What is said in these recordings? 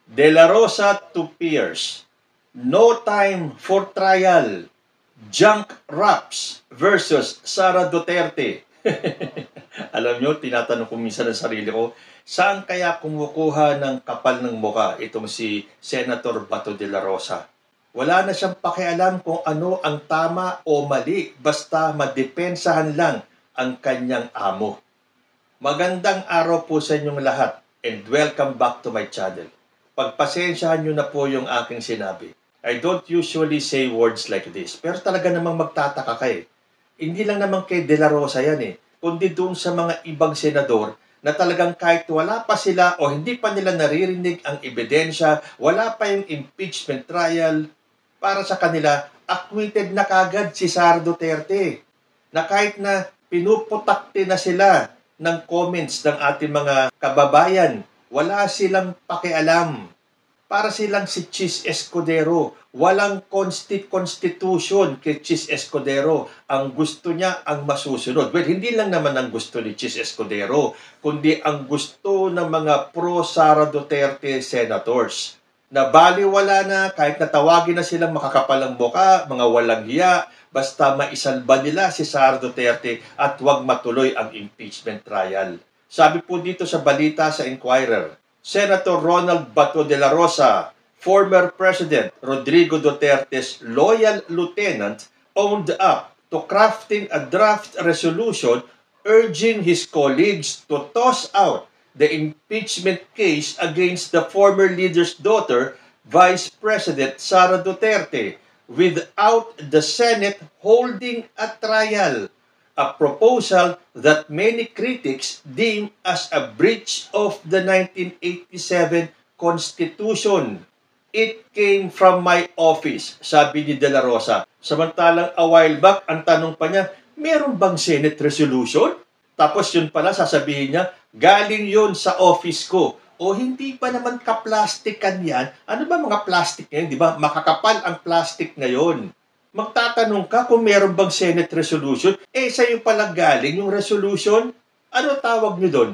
De La Rosa to Pierce. No time for trial. Junk Raps versus Sara Duterte. Alam nyo, tinatanong ko minsan ang sarili ko, saan kaya kumukuha ng kapal ng muka itong si Senator Bato de la Rosa? Wala na siyang pakialam kung ano ang tama o mali, basta madepensahan lang ang kanyang amo. Magandang araw po sa inyong lahat and welcome back to my channel. Pagpasensyahan nyo na po yung aking sinabi. I don't usually say words like this, pero talaga namang magtataka kayo. Hindi lang naman kay De La Rosa yan kundi doon sa mga ibang senador na talagang kahit wala pa sila o hindi pa nila naririnig ang ebidensya, wala pa yung impeachment trial, para sa kanila, acquitted na kagad si Sara Duterte. Na kahit na pinuputakti na sila ng comments ng ating mga kababayan, wala silang pakialam. Para silang si Chis Escudero. Walang constitution kay Chis Escudero. Ang gusto niya ang masusunod. Well, hindi lang naman ang gusto ni Chis Escudero, kundi ang gusto ng mga pro-Sara Duterte senators. Na baliwala na, kahit natawagin na silang makakapalang muka, mga walang hiya, basta maisalba nila si Sara Duterte at huwag matuloy ang impeachment trial. Sabi po dito sa balita sa Inquirer, Senator Ronald Bato de la Rosa, former President Rodrigo Duterte's loyal lieutenant, owned up to crafting a draft resolution urging his colleagues to toss out the impeachment case against the former leader's daughter, Vice President Sara Duterte, without the Senate holding a trial, a proposal that many critics deem as a breach of the 1987 Constitution. It came from my office, sabi ni De La Rosa. Samantalang a while back, ang tanong pa niya, meron bang Senate resolution? Tapos yun pala, sasabihin niya, galing yun sa office ko. O hindi pa naman kaplastikan yan? Ano ba mga plastic ngayon? Di ba? Makakapal ang plastic ngayon. Magtatanong ka kung meron bang Senate resolution. Sa'yo pala galing yung resolution. Ano tawag niyo doon?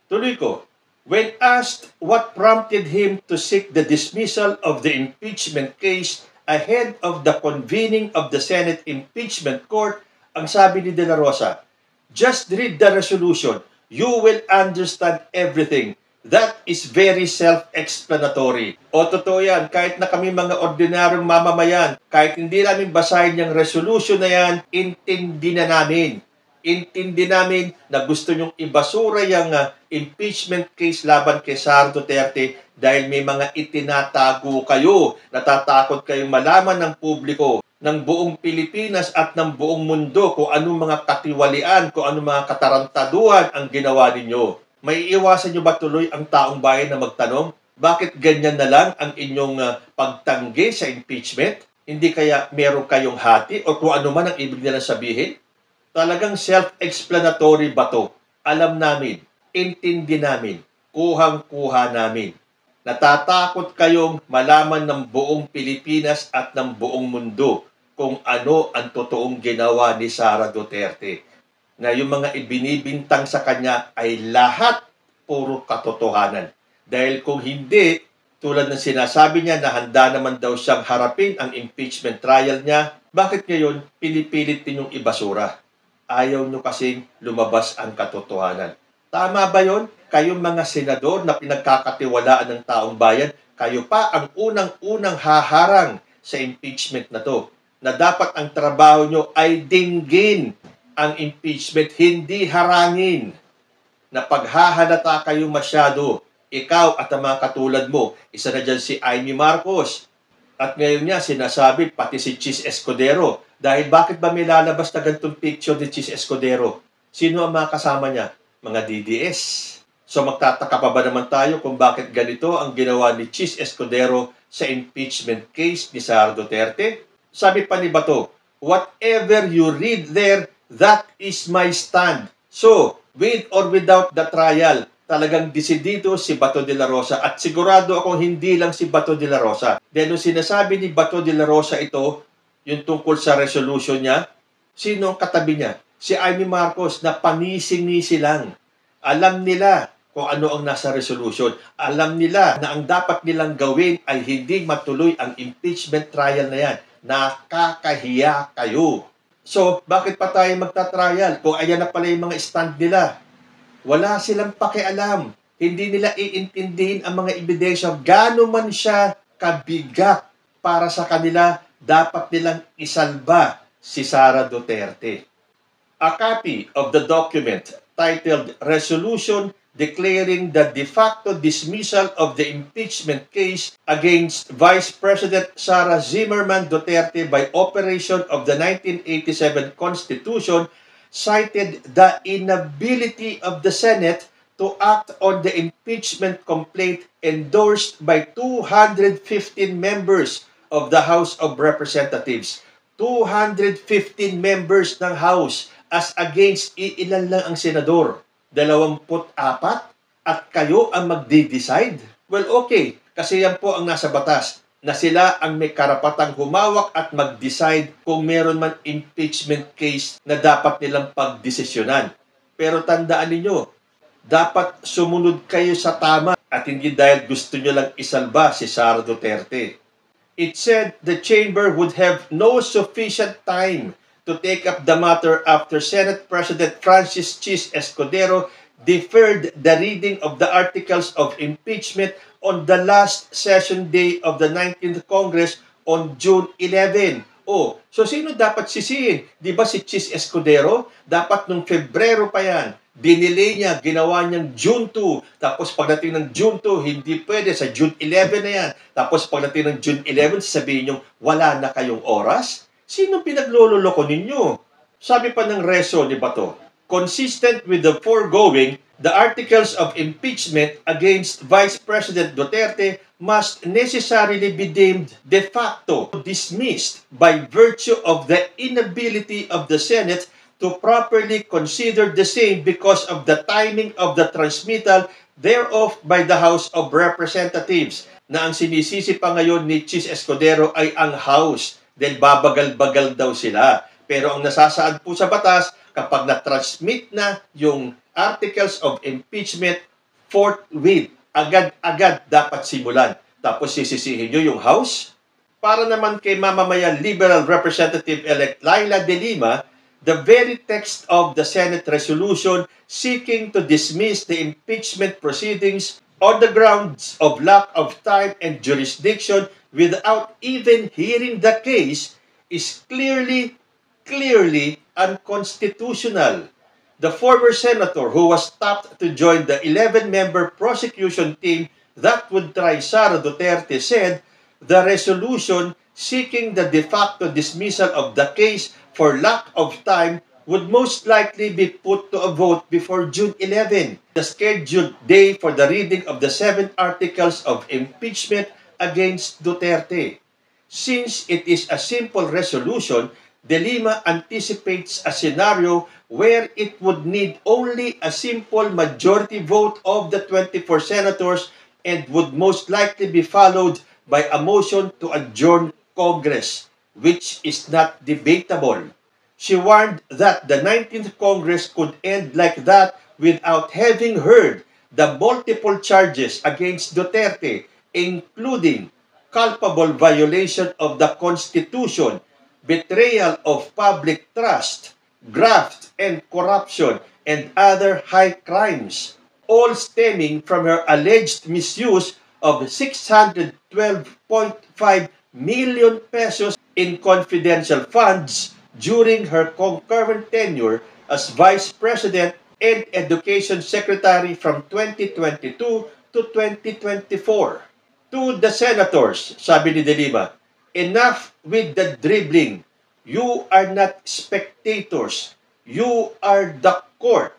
Tuloy ko. When asked what prompted him to seek the dismissal of the impeachment case ahead of the convening of the Senate Impeachment Court, ang sabi ni De La Rosa, just read the resolution. You will understand everything. That is very self-explanatory. O totoo yan, kahit na kami mga ordinaryong mamamayan, kahit hindi namin basahin yung resolution na yan, intindi na namin. Intindi namin na gusto nyong ibasura yung impeachment case laban kay Sara Duterte dahil may mga itinatago kayo. Natatakot kayong malaman ng publiko, ng buong Pilipinas at ng buong mundo kung anong mga katiwalian, kung anong mga katarantaduhan ang ginawa ninyo. May iwasan nyo ba tuloy ang taong bayan na magtanong, bakit ganyan na lang ang inyong pagtanggi sa impeachment? Hindi kaya meron kayong hati o kung ano man ang ibig nilang sabihin? Talagang self-explanatory ba to? Alam namin, intindi namin, kuhang-kuha namin. Natatakot kayong malaman ng buong Pilipinas at ng buong mundo kung ano ang totoong ginawa ni Sara Duterte. Na yung mga ibinibintang sa kanya ay lahat puro katotohanan. Dahil kung hindi, tulad ng sinasabi niya na handa naman daw siyang harapin ang impeachment trial niya, bakit ngayon pinipilit ninyong ibasura? Ayaw nyo kasing lumabas ang katotohanan. Tama ba yon? Kayong mga senador na pinagkakatiwalaan ng taong bayan, kayo pa ang unang-unang haharang sa impeachment na to. Na dapat ang trabaho nyo ay dinggin ang impeachment, hindi harangin. Na paghahalata kayo masyado, ikaw at ang mga katulad mo, isa na dyan si Amy Marcos. At ngayon niya sinasabi pati si Chis Escudero. Dahil bakit ba may lalabas na ganitong picture ni Chis Escudero? Sino ang mga kasama niya? Mga DDS. So magtataka pa ba naman tayo kung bakit ganito ang ginawa ni Chis Escudero sa impeachment case ni Sara Duterte? Sabi pa ni Bato, whatever you read there, that is my stand. So, with or without the trial, talagang desidido si Bato de la Rosa at sigurado akong hindi lang si Bato de la Rosa. Dahil nung sinasabi ni Bato de la Rosa ito, yung tungkol sa resolution niya, sino ang katabi niya? Si Amy Marcos na panising-nisi lang. Alam nila kung ano ang nasa resolution. Alam nila na ang dapat nilang gawin ay hindi matuloy ang impeachment trial na yan. Nakakahiya kayo. So, bakit pa tayo magta-trial kung ayan na pala yung mga stand nila? Wala silang pakialam. Hindi nila iintindihin ang mga ebidensya. Gaano man siya kabigat para sa kanila, dapat nilang isalba si Sara Duterte. A copy of the document titled Resolution Declaring the De facto Dismissal of the Impeachment Case against Vice President Sara Zimmerman Duterte by operation of the 1987 Constitution cited the inability of the Senate to act on the impeachment complaint endorsed by 215 members of the House of Representatives. 215 members ng House as against ilan lang ang senador. 24 at kayo ang magde-decide? Well, okay, kasi yan po ang nasa batas na sila ang may karapatang humawak at mag-decide kung meron man impeachment case na dapat nilang pagdesisyonan. Pero tandaan ninyo, dapat sumunod kayo sa tama at hindi dahil gusto nyo lang isalba si Sara Duterte. It said the chamber would have no sufficient time to take up the matter after Senate President Francis Chis Escudero deferred the reading of the articles of impeachment on the last session day of the 19th Congress on June 11. Oh, so sino dapat sisihin? Di ba si Chis Escudero? Dapat nung Febrero pa yan. Dinelay niya, ginawa niyang June 2. Tapos pagdating ng June 2, hindi pwede. Sa June 11 na yan. Tapos pagdating ng June 11, sasabihin niyo, wala na kayong oras? Sino pinaglololoko ninyo? Sabi pa ng Reso, di ba to? Consistent with the foregoing, the articles of impeachment against Vice President Duterte must necessarily be deemed de facto dismissed by virtue of the inability of the Senate to properly consider the same because of the timing of the transmittal thereof by the House of Representatives. Na ang sinisisi pa ngayon ni Chis Escudero ay ang House dahil babagal-bagal daw sila. Pero ang nasasaad po sa batas, kapag na-transmit na yung articles of impeachment, forthwith, agad-agad dapat simulan. Tapos sisisihin nyo yung House. Para naman kay mamamayan Liberal Representative-elect Laila De Lima, the very text of the Senate resolution seeking to dismiss the impeachment proceedings on the grounds of lack of time and jurisdiction without even hearing the case is clearly unconstitutional. The former senator who was tapped to join the 11-member prosecution team that would try Sara Duterte said the resolution seeking the de facto dismissal of the case for lack of time would most likely be put to a vote before June 11, the scheduled day for the reading of the 7 articles of impeachment against Duterte. Since it is a simple resolution, De Lima anticipates a scenario where it would need only a simple majority vote of the 24 senators and would most likely be followed by a motion to adjourn Congress, which is not debatable. She warned that the 19th Congress could end like that without having heard the multiple charges against Duterte, including culpable violation of the Constitution, betrayal of public trust, graft and corruption, and other high crimes, all stemming from her alleged misuse of 612.5 million pesos in confidential funds during her concurrent tenure as Vice President and Education Secretary from 2022 to 2024. To the senators, sabi ni De Lima, enough with the dribbling. You are not spectators. You are the court.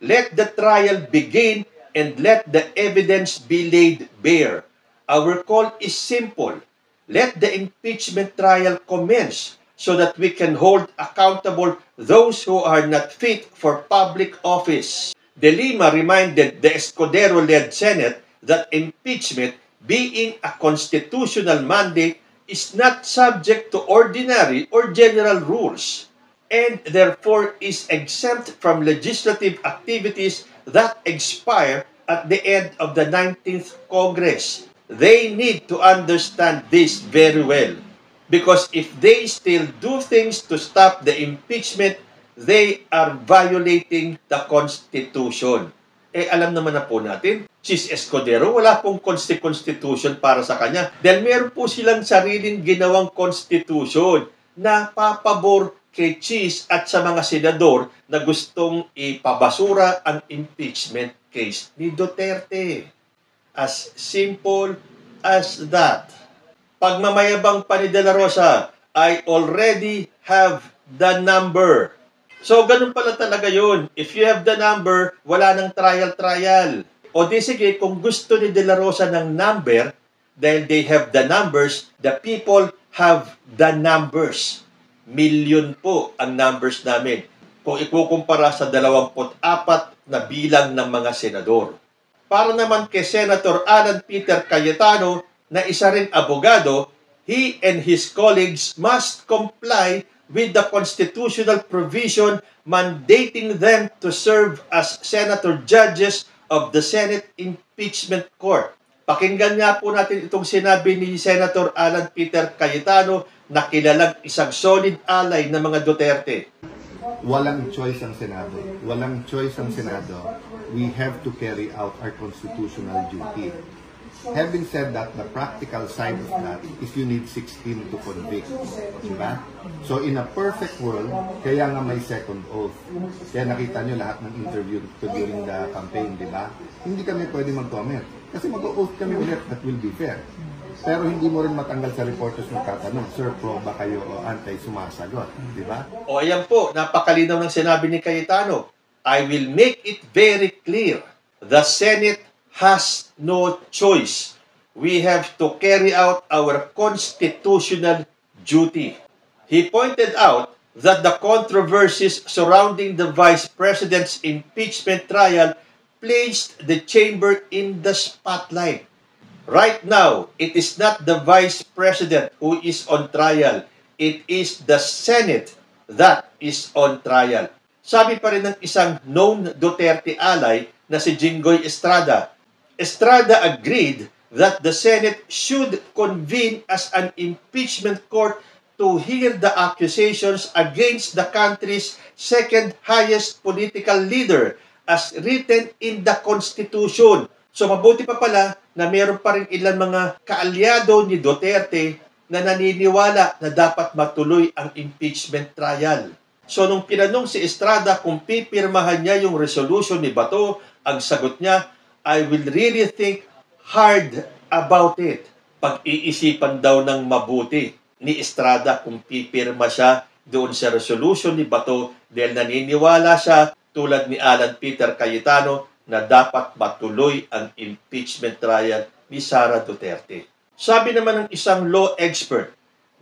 Let the trial begin and let the evidence be laid bare. Our call is simple. Let the impeachment trial commence so that we can hold accountable those who are not fit for public office. De Lima reminded the Escudero-led Senate that impeachment, being a constitutional mandate, is not subject to ordinary or general rules and therefore is exempt from legislative activities that expire at the end of the 19th Congress. They need to understand this very well. Because if they still do things to stop the impeachment, they are violating the Constitution. Alam naman na po natin, Chis Escudero, wala pong constitution para sa kanya. Dahil meron po silang sariling ginawang constitution na papabor kay Chis at sa mga senador na gustong ipabasura ang impeachment case ni Duterte. As simple as that. Pagmamayabang pa ni De La Rosa, I already have the number. So, ganun pala talaga yun. If you have the number, wala nang trial. O di sige, kung gusto ni De La Rosa ng number, dahil they have the numbers, the people have the numbers. Million po ang numbers namin. Kung ikukumpara sa 24 na bilang ng mga senador. Para naman kay Senator Alan Peter Cayetano, na isa rin abogado, he and his colleagues must comply with the constitutional provision mandating them to serve as senator judges of the Senate Impeachment Court. Pakinggan nga po natin itong sinabi ni Senator Alan Peter Cayetano na kilalang isang solid ally ng mga Duterte. Walang choice ang Senado. Walang choice ang Senado. We have to carry out our constitutional duty. Having said that, the practical side of that is you need 16 to convict. Diba? So in a perfect world, kaya nga may second oath. Kaya nakita nyo lahat ng interview during the campaign, diba? Hindi kami pwede mag-comment. Kasi mag-oath kami ulit, that will be fair. Pero hindi mo rin matanggal sa reporters ng tatanong, Sir, pro ba kayo o anti-sumasagot? Diba? O ayan po, napakalinaw ng sinabi ni Cayetano. I will make it very clear. The Senate has no choice. We have to carry out our constitutional duty. He pointed out that the controversies surrounding the Vice President's impeachment trial placed the chamber in the spotlight. Right now, it is not the Vice President who is on trial. It is the Senate that is on trial. Sabi pa rin ng isang known Duterte ally na si Jinggoy Estrada. Estrada agreed that the Senate should convene as an impeachment court to hear the accusations against the country's second highest political leader as written in the Constitution. So mabuti pa pala na mayroon pa rin ilang mga kaalyado ni Duterte na naniniwala na dapat matuloy ang impeachment trial. So nung pinanong si Estrada kung pipirmahan niya yung resolution ni Bato, ang sagot niya, I will really think hard about it. Pag-iisipan daw ng mabuti ni Estrada kung pipirma siya doon sa resolution ni Bato dahil naniniwala siya tulad ni Alan Peter Cayetano na dapat matuloy ang impeachment trial ni Sara Duterte. Sabi naman ng isang law expert,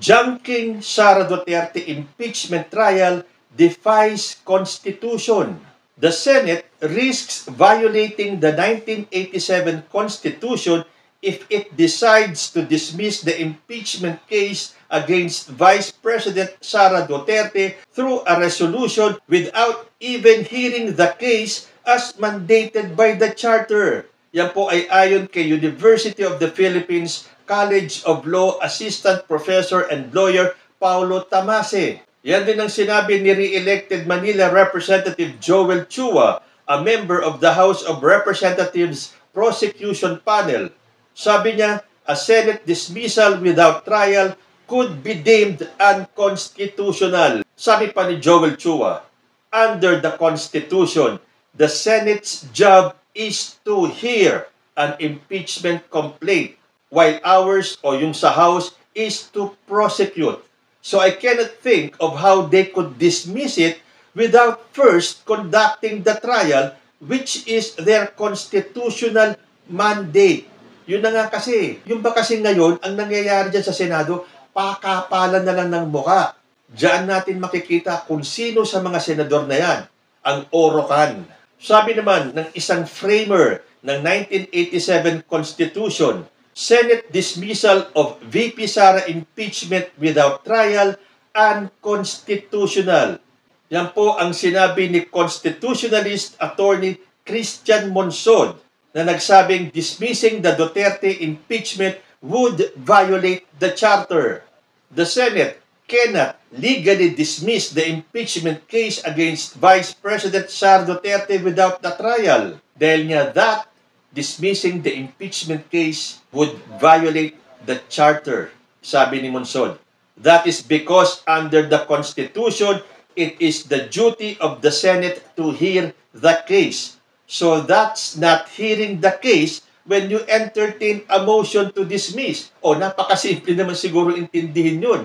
junking Sara Duterte impeachment trial defies Constitution. The Senate risks violating the 1987 Constitution if it decides to dismiss the impeachment case against Vice President Sara Duterte through a resolution without even hearing the case as mandated by the Charter. Yan po ay ayon kay University of the Philippines College of Law Assistant Professor and Lawyer Paulo Tamase. Yan din ang sinabi ni re-elected Manila Representative Joel Chua, a member of the House of Representatives Prosecution Panel. Sabi niya, a Senate dismissal without trial could be deemed unconstitutional. Sabi pa ni Joel Chua, under the Constitution, the Senate's job is to hear an impeachment complaint, while ours o yung sa House is to prosecute. So I cannot think of how they could dismiss it without first conducting the trial, which is their constitutional mandate. Yun na nga kasi. Yung ba kasi ngayon, ang nangyayari dyan sa Senado, pakapalan na lang ng muka. Diyan natin makikita kung sino sa mga senador na yan ang orokan. Sabi naman ng isang framer ng 1987 Constitution, Senate dismissal of VP Sara impeachment without trial unconstitutional. Yan po ang sinabi ni constitutionalist attorney Christian Monsod na nagsabing dismissing the Duterte impeachment would violate the charter. The Senate cannot legally dismiss the impeachment case against Vice President Sara Duterte without the trial. Dahil nga that dismissing the impeachment case would violate the charter, sabi ni Monsod. That is because under the Constitution, it is the duty of the Senate to hear the case. So that's not hearing the case when you entertain a motion to dismiss. O, napakasimple naman siguro intindihin yun.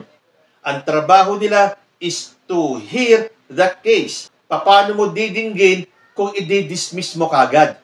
Ang trabaho nila is to hear the case. Paano mo didinggin kung i-dismiss mo kagad?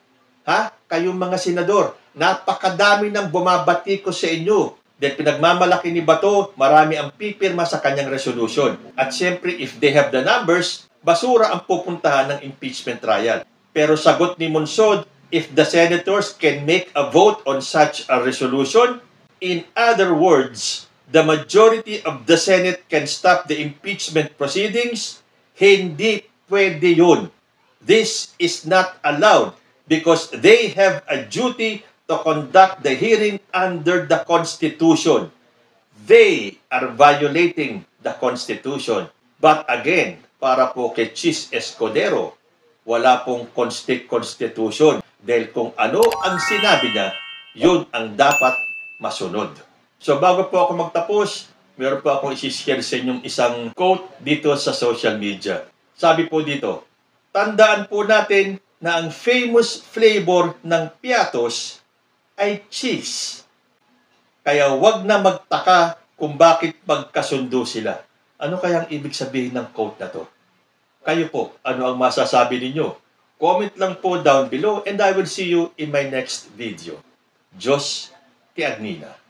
Ha? Kayong mga senador, napakadami ng bumabati ko sa inyo. Dahil pinagmamalaki ni Bato, marami ang pipirma sa kanyang resolution. At siyempre, if they have the numbers, basura ang pupuntahan ng impeachment trial. Pero sagot ni Monsod, if the senators can make a vote on such a resolution, in other words, the majority of the Senate can stop the impeachment proceedings, hindi pwede yun. This is not allowed because they have a duty to conduct the hearing under the Constitution. They are violating the Constitution. But again, para po kay Chis Escudero, wala pong Constitution. Dahil kung ano ang sinabi niya, yun ang dapat masunod. So bago po ako magtapos, meron po akong isi-share sa inyong isang quote dito sa social media. Sabi po dito, tandaan po natin na ang famous flavor ng piatos ay cheese. Kaya wag na magtaka kung bakit magkasundo sila. Ano kayang ibig sabihin ng quote na to? Kayo po, ano ang masasabi ninyo? Comment lang po down below and I will see you in my next video. Diyos ti Agnina.